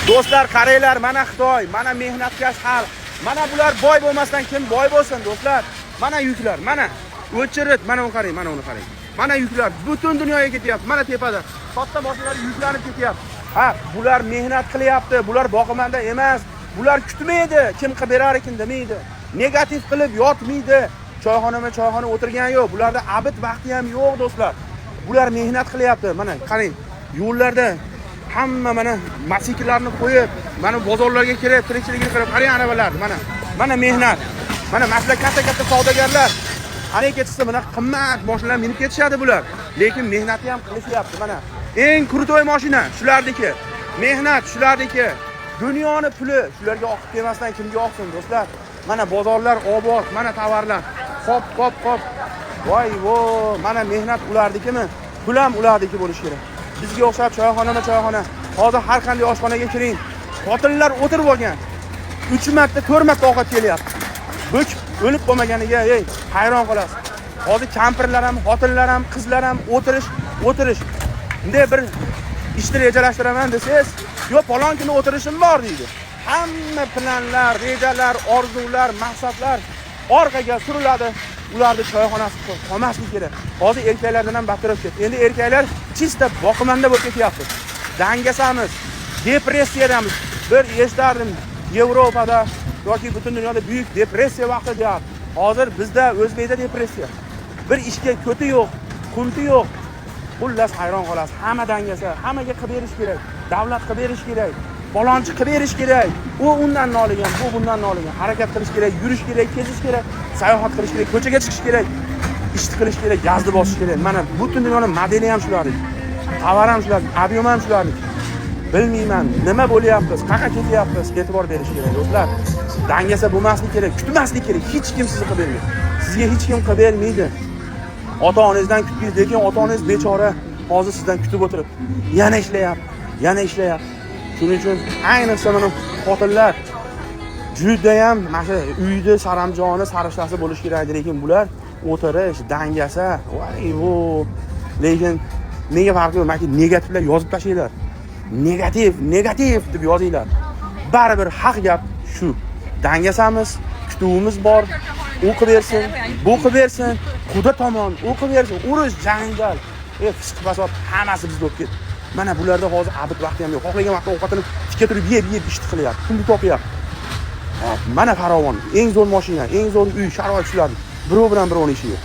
Do'stlar, qaranglar, mana Xitoy, mana mehnatkash xalq. Mana bular boy bo'lmasdan kim boy bo'lsin, do'stlar? Mana yuklar, mana o'chirit, mana uni qarang, mana uni qarang. Mana yuklar butun dunyoga ketyapti. Mana tepada katta mashinalar yuklanib ketyapti. Ha, bular mehnat qilyapti. Bular boqimanda emas. Bular kutmaydi, kim qilib berar ekan demaydi. Negativ qilib yotmaydi. Choyxona o'tirgan yo'q. Bularda abid vaqti ham yo'q, do'stlar. Bular mehnat qilyapti. Mana qarang, yo'llarda hamma mana mototsikllarni qo'yib, mana bozorlarga kirib, tirikchilikni qilib, qarang arabalarni, mana mehnat. Mana katta savdogarlar qanday ketsa mana qimmat mashinalar minib ketishadi bular. Lekin mehnatni ham qilishyapti. Mana eng krutoy mashina shularniki. Mehnat shularniki. Dunyoni puli shularga oqib kelmasdan kimga oqsin, do'stlar? Mana bozorlar obod, mana tovarlar. Qop. Voy, mana mehnat ulardikimi? Pul ham ulardiki bo'lishi kerak. Bizga o'xshab choyxona. Hozir har qanday oshxonaga kiring. Xotinlar o'tirib olgan. 3 marta, 4 marta ovqat kelyapti. Bo'kib o'lib qolmaganiga hayron qolasiz. Hozir kampirlar ham, xotinlar ham, qizlar ham o'tirish. Bunday bir ishni rejalashtiraman desangiz, yo falon kuni o'tirishim bor deydi. Hamma planlar, rejalar, orzular, maqsadlar orqaga suriladi. Ularni choyxonasi qolmasligi kerak. Hozir erkaklardan ham battarib ketdi. Endi erkaklar chista boqimanda bo'lib ketyapti. Dangasamiz, depressiyadamiz. Bir eshitardim Yevropada yoki butun dunyoda buyuk depressiya vaqti deyapti. Hozir bizda O'zbekda depressiya. Bir ishga ko'ti yo'q, qunti yo'q. Xullas hayron qolasiz. Hamma dangasa, hammaga qilib berish kerak. Davlat qilib berish kerak. Balonchi qilib berish kerak. U undan noligan, bu bundan noligan. Harakat qilish kerak, yurish kerak, kezish kerak, sayohat qilish kerak, ko'chaga chiqish kerak, ish qilish kerak, gazli bosish kerak. Mana butun dunyoning modeli ham shulardir. Tovar ham shulardir, avion ham shulardir. Bilmayman, nima bo'lyapmiz, qayerga ketyapmiz, e'tibor berish kerak, do'stlar. Dangasa bo'lmaslik kerak, kutmaslik kerak. Hech kim sizni qilib bermaydi. Sizga hech kim qilib bermaydi. Ota-onangizdan kutdingiz, lekin ota-onangiz bechora hozir sizdan kutib o'tiribdi. Yana ishlayapti. Shuning uchun ayniqsa mana xotinlar juda ham mana uyda saramjoni, sarishlasi bo'lish kerak, lekin bular o'tirish, dangasa, lekin nega farqi yo'q? Mana negativlar yozib tashlaylar. Negativ deb yozinglar. Baribir haq gap shu. Dangasamiz, kutuvimiz bor. O'qib bersin, bu qilib bersin, Xudo tomon o'qib bersin, urush, janjal, fisq fasod hammasi bizga o'tib ketdi. Mana bularda hozir abid vaqti ham yo'q. Xohlagan vaqtda ovqatini tikka turib yeb ish qilyapti. Pulni topyapti. Mana farovon, eng zo'r mashina, eng zo'r uy, sharoit shular. Birov bilan birovning ishi yo'q.